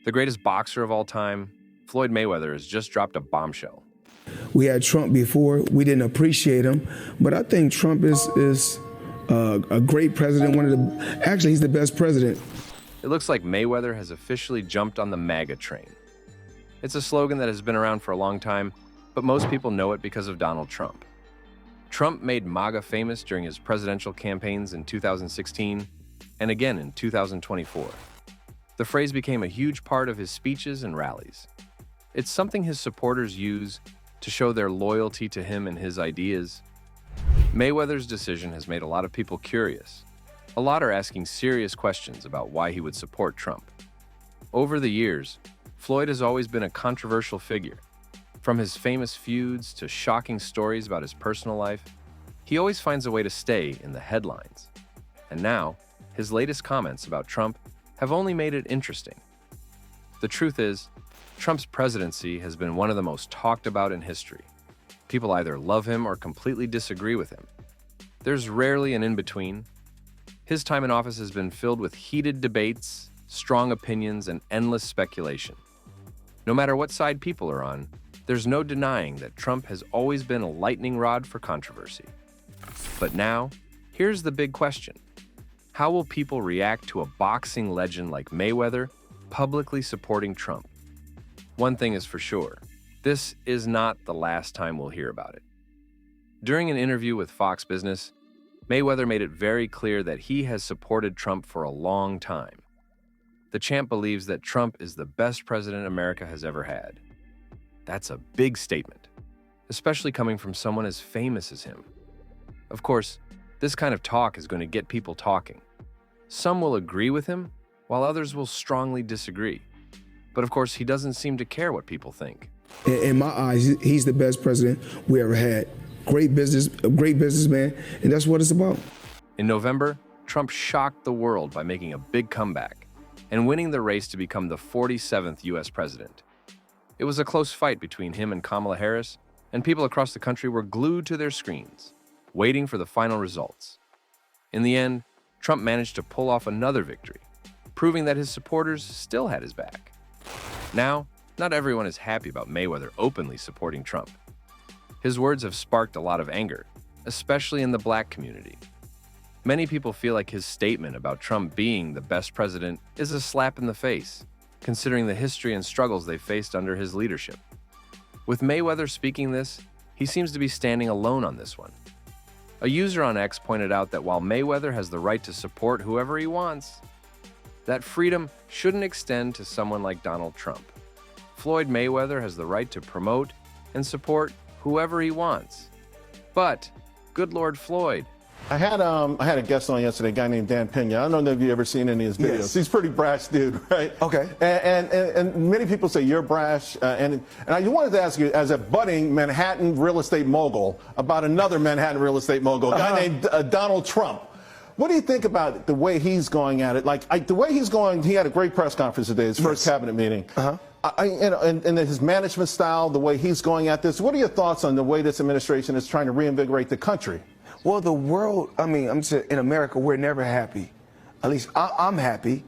The greatest boxer of all time, Floyd Mayweather, has just dropped a bombshell. We had Trump before. We didn't appreciate him, but I think Trump is a great president. Actually, he's the best president. It looks like Mayweather has officially jumped on the MAGA train. It's a slogan that has been around for a long time, but most people know it because of Donald Trump. Trump made MAGA famous during his presidential campaigns in 2016 and again in 2024. The phrase became a huge part of his speeches and rallies. It's something his supporters use to show their loyalty to him and his ideas. Mayweather's decision has made a lot of people curious. A lot are asking serious questions about why he would support Trump. Over the years, Floyd has always been a controversial figure. From his famous feuds to shocking stories about his personal life, he always finds a way to stay in the headlines. And now, his latest comments about Trump have only made it interesting. The truth is, Trump's presidency has been one of the most talked about in history. People either love him or completely disagree with him. There's rarely an in-between. His time in office has been filled with heated debates, strong opinions, and endless speculation. No matter what side people are on, there's no denying that Trump has always been a lightning rod for controversy. But now, here's the big question. How will people react to a boxing legend like Mayweather publicly supporting Trump? One thing is for sure, this is not the last time we'll hear about it. During an interview with Fox Business, Mayweather made it very clear that he has supported Trump for a long time. The champ believes that Trump is the best president America has ever had. That's a big statement, especially coming from someone as famous as him. Of course, this kind of talk is going to get people talking. Some will agree with him, while others will strongly disagree. But of course, he doesn't seem to care what people think. In my eyes, he's the best president we ever had. A great businessman, and that's what it's about. In November, Trump shocked the world by making a big comeback and winning the race to become the 47th U.S. president. It was a close fight between him and Kamala Harris, and people across the country were glued to their screens, waiting for the final results. In the end, Trump managed to pull off another victory, proving that his supporters still had his back. Now, not everyone is happy about Mayweather openly supporting Trump. His words have sparked a lot of anger, especially in the black community. Many people feel like his statement about Trump being the best president is a slap in the face, considering the history and struggles they faced under his leadership. With Mayweather speaking this, he seems to be standing alone on this one. A user on X pointed out that while Mayweather has the right to support whoever he wants, that freedom shouldn't extend to someone like Donald Trump. Floyd Mayweather has the right to promote and support whoever he wants. But, good Lord Floyd, I had a guest on yesterday, a guy named Dan Pena. I don't know if you've ever seen any of his videos. Yes. He's a pretty brash dude, right? Okay. And many people say you're brash. And I wanted to ask you, as a budding Manhattan real estate mogul, about another Manhattan real estate mogul, a guy named Donald Trump. What do you think about the way he's going at it? The way he's going, he had a great press conference today, his first cabinet meeting. And his management style, the way he's going at this. What are your thoughts on the way this administration is trying to reinvigorate the country? Well, the world, I'm saying in America, we're never happy. At least I'm happy,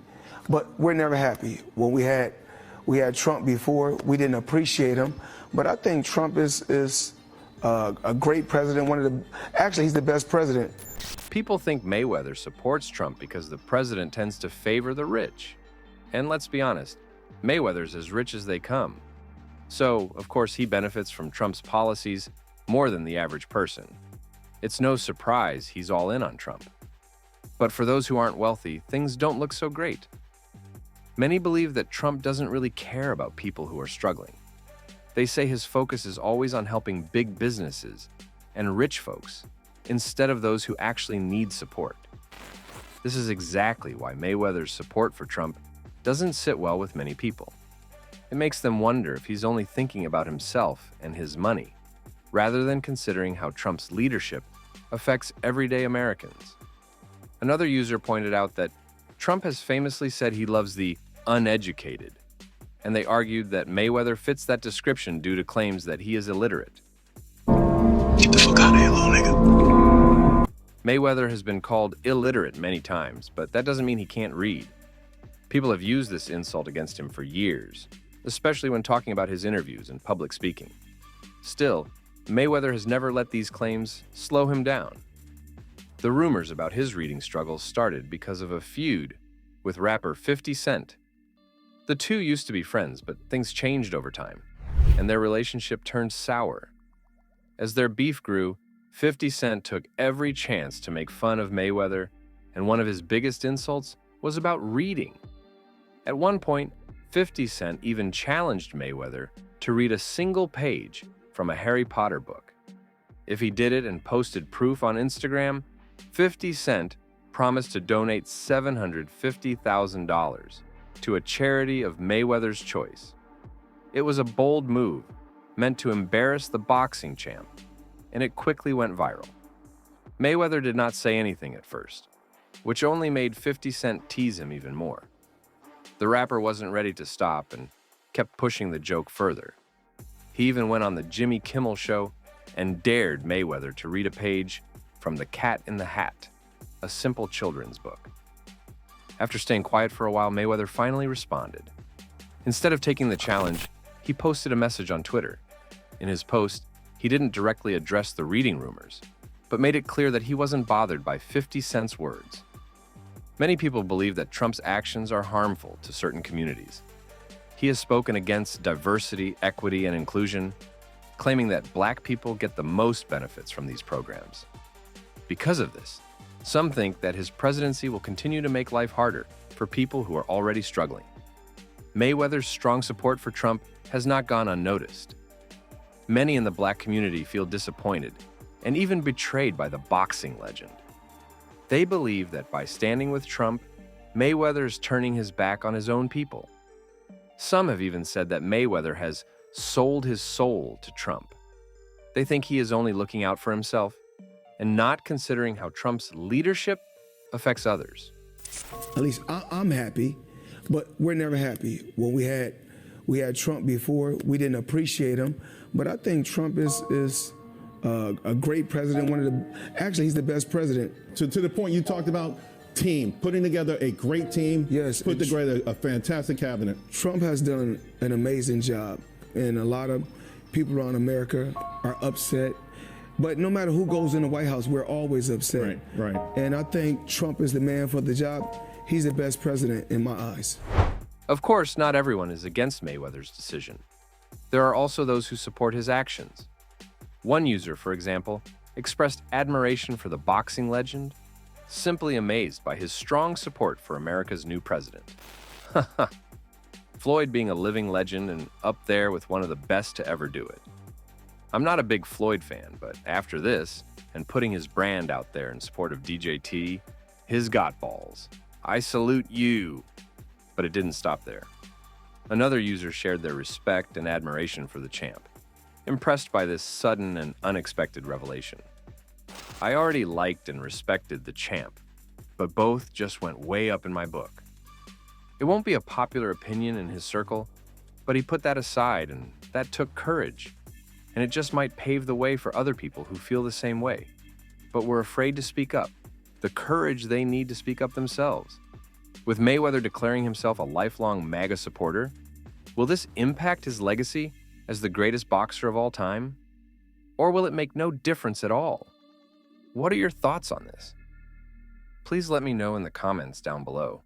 but we're never happy. When we had Trump before, we didn't appreciate him, but I think Trump is a great president. Actually, he's the best president. people think Mayweather supports Trump because the president tends to favor the rich. And let's be honest, Mayweather's as rich as they come. So, of course, he benefits from Trump's policies more than the average person. It's no surprise he's all in on Trump. But for those who aren't wealthy, things don't look so great. Many believe that Trump doesn't really care about people who are struggling. They say his focus is always on helping big businesses and rich folks, instead of those who actually need support. This is exactly why Mayweather's support for Trump doesn't sit well with many people. It makes them wonder if he's only thinking about himself and his money, rather than considering how Trump's leadership affects everyday Americans. Another user pointed out that Trump has famously said he loves the uneducated, and they argued that Mayweather fits that description due to claims that he is illiterate. Get the fuck out of here, little nigga. Mayweather has been called illiterate many times, but that doesn't mean he can't read. People have used this insult against him for years, especially when talking about his interviews and public speaking. Still, Mayweather has never let these claims slow him down. The rumors about his reading struggles started because of a feud with rapper 50 Cent. The two used to be friends, but things changed over time, and their relationship turned sour. As their beef grew, 50 Cent took every chance to make fun of Mayweather, and one of his biggest insults was about reading. At one point, 50 Cent even challenged Mayweather to read a single page from a Harry Potter book. If he did it and posted proof on Instagram, 50 Cent promised to donate $750,000 to a charity of Mayweather's choice. It was a bold move, meant to embarrass the boxing champ, and it quickly went viral. Mayweather did not say anything at first, which only made 50 Cent tease him even more. The rapper wasn't ready to stop and kept pushing the joke further. He even went on the Jimmy Kimmel Show and dared Mayweather to read a page from The Cat in the Hat, a simple children's book. After staying quiet for a while, Mayweather finally responded. Instead of taking the challenge, he posted a message on Twitter. In his post, he didn't directly address the reading rumors, but made it clear that he wasn't bothered by 50 Cent's words. Many people believe that Trump's actions are harmful to certain communities. He has spoken against diversity, equity, and inclusion, claiming that Black people get the most benefits from these programs. Because of this, some think that his presidency will continue to make life harder for people who are already struggling. Mayweather's strong support for Trump has not gone unnoticed. Many in the Black community feel disappointed and even betrayed by the boxing legend. They believe that by standing with Trump, Mayweather is turning his back on his own people. Some have even said that Mayweather has sold his soul to Trump. They think he is only looking out for himself and not considering how Trump's leadership affects others. At least I'm happy, but we're never happy. When we had Trump before, we didn't appreciate him, but I think Trump is a great president. Actually, he's the best president. To the point you talked about, team, putting together a great team, yes, put together a fantastic cabinet. Trump has done an amazing job, and a lot of people around America are upset. But no matter who goes in the White House, we're always upset. Right. And I think Trump is the man for the job. He's the best president in my eyes. Of course, not everyone is against Mayweather's decision. There are also those who support his actions. One user, for example, expressed admiration for the boxing legend, simply amazed by his strong support for America's new president. Floyd being a living legend and up there with one of the best to ever do it. I'm not a big Floyd fan, but after this, and putting his brand out there in support of DJT, his got balls. I salute you. But it didn't stop there. Another user shared their respect and admiration for the champ, impressed by this sudden and unexpected revelation. I already liked and respected the champ, but both just went way up in my book. It won't be a popular opinion in his circle, but he put that aside, and that took courage. And it just might pave the way for other people who feel the same way, but were afraid to speak up, the courage they need to speak up themselves. With Mayweather declaring himself a lifelong MAGA supporter, will this impact his legacy as the greatest boxer of all time? Or will it make no difference at all? What are your thoughts on this? Please let me know in the comments down below.